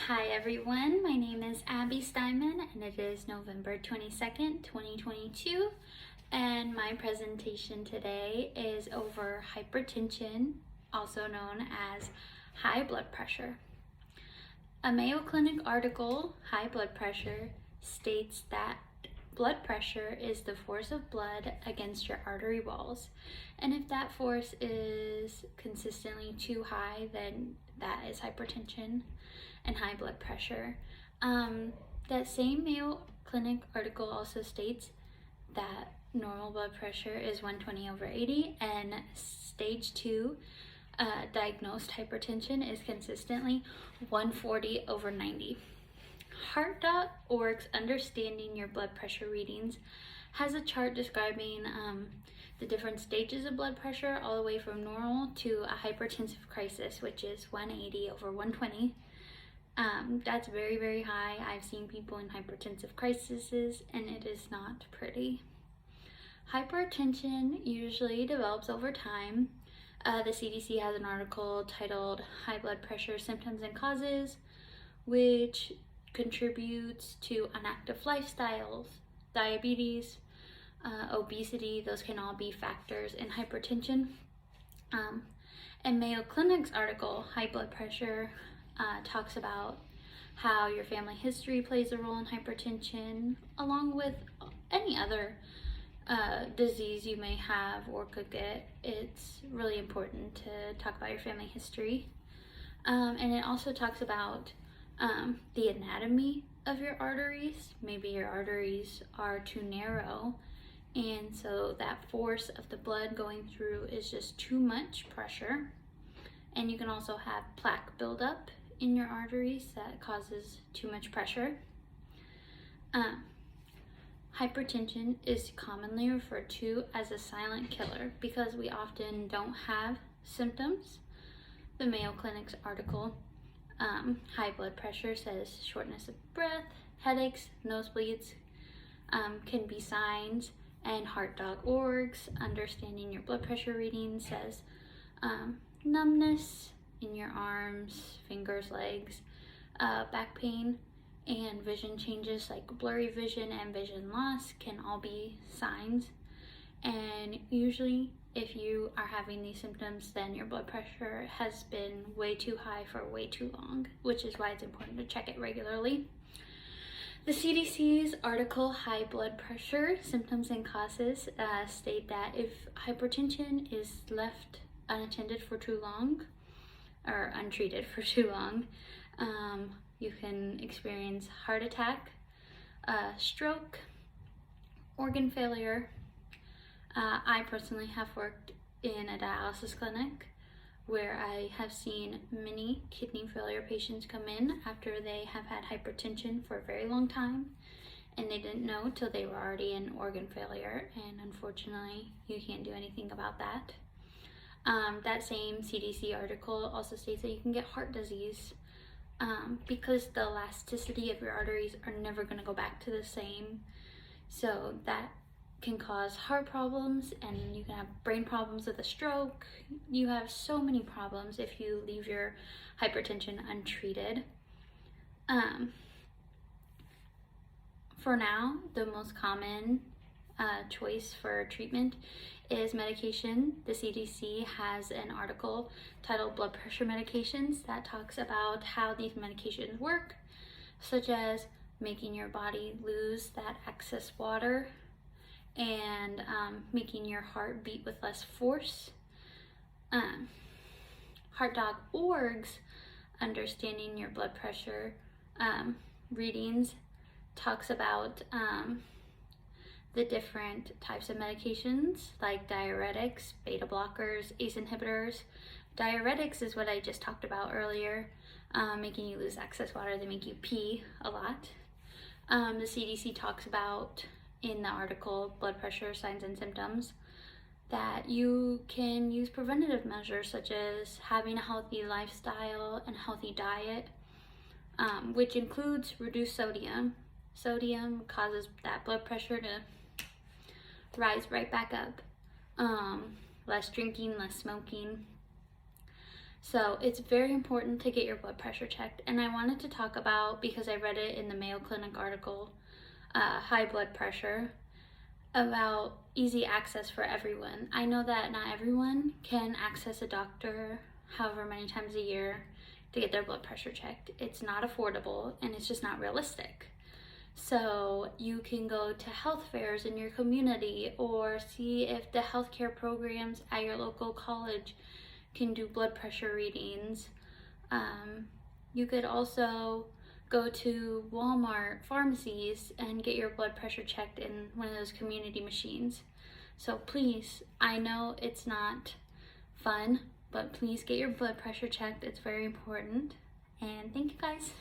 Hi everyone, my name is Abby Steinman and it is November 22nd, 2022, and my presentation today is over hypertension, also known as high blood pressure. A Mayo Clinic article, High Blood Pressure, states that blood pressure is the force of blood against your artery walls, and if that force is consistently too high, then that is hypertension and high blood pressure. That same Mayo Clinic article also states that normal blood pressure is 120/80 and stage 2 diagnosed hypertension is consistently 140/90. Heart.org's Understanding Your Blood Pressure Readings has a chart describing the different stages of blood pressure all the way from normal to a hypertensive crisis, which is 180/120. That's very, very high. I've seen people in hypertensive crises and it is not pretty. Hypertension usually develops over time. The CDC has an article titled High Blood Pressure Symptoms and Causes, which contributes to inactive lifestyles, diabetes, obesity. Those can all be factors in hypertension. And Mayo Clinic's article, High Blood Pressure, talks about how your family history plays a role in hypertension, along with any other disease you may have or could get. It's really important to talk about your family history. And it also talks about the anatomy of your arteries. Maybe your arteries are too narrow, and so that force of the blood going through is just too much pressure. And you can also have plaque buildup in your arteries that causes too much pressure. Hypertension is commonly referred to as a silent killer because we often don't have symptoms. The Mayo Clinic's article, High Blood Pressure, says shortness of breath, headaches, nosebleeds can be signs, and Heart.org's Understanding Your Blood Pressure Reading says numbness in your arms, fingers, legs, back pain, and vision changes like blurry vision and vision loss can all be signs. And usually if you are having these symptoms, then your blood pressure has been way too high for way too long, which is why it's important to check it regularly. The CDC's article, High Blood Pressure Symptoms and Causes, state that if hypertension is left unattended for too long, or untreated for too long, you can experience heart attack, stroke, organ failure. I personally have worked in a dialysis clinic where I have seen many kidney failure patients come in after they have had hypertension for a very long time, and they didn't know till they were already in organ failure, and unfortunately you can't do anything about that. That same CDC article also states that you can get heart disease because the elasticity of your arteries are never going to go back to the same. So that can cause heart problems, and you can have brain problems with a stroke. You have so many problems if you leave your hypertension untreated. For now, the most common choice for treatment is medication. The CDC has an article titled Blood Pressure Medications that talks about how these medications work, such as making your body lose that excess water and making your heart beat with less force. Heart.org's Understanding Your Blood Pressure readings talks about the different types of medications like diuretics, beta blockers, ACE inhibitors. Diuretics is what I just talked about earlier, making you lose excess water. They make you pee a lot. The CDC talks about in the article Blood Pressure Signs and Symptoms that you can use preventative measures such as having a healthy lifestyle and healthy diet, which includes reduced sodium. Sodium causes that blood pressure to rise right back up. Less drinking, less smoking. So it's very important to get your blood pressure checked. And I wanted to talk about, because I read it in the Mayo Clinic article, high blood pressure, about easy access for everyone. I know that not everyone can access a doctor however many times a year to get their blood pressure checked. It's not affordable and it's just not realistic. So you can go to health fairs in your community or see if the healthcare programs at your local college can do blood pressure readings. You could also go to Walmart pharmacies and get your blood pressure checked in one of those community machines. So please, I know it's not fun, but please get your blood pressure checked. It's very important. And thank you guys.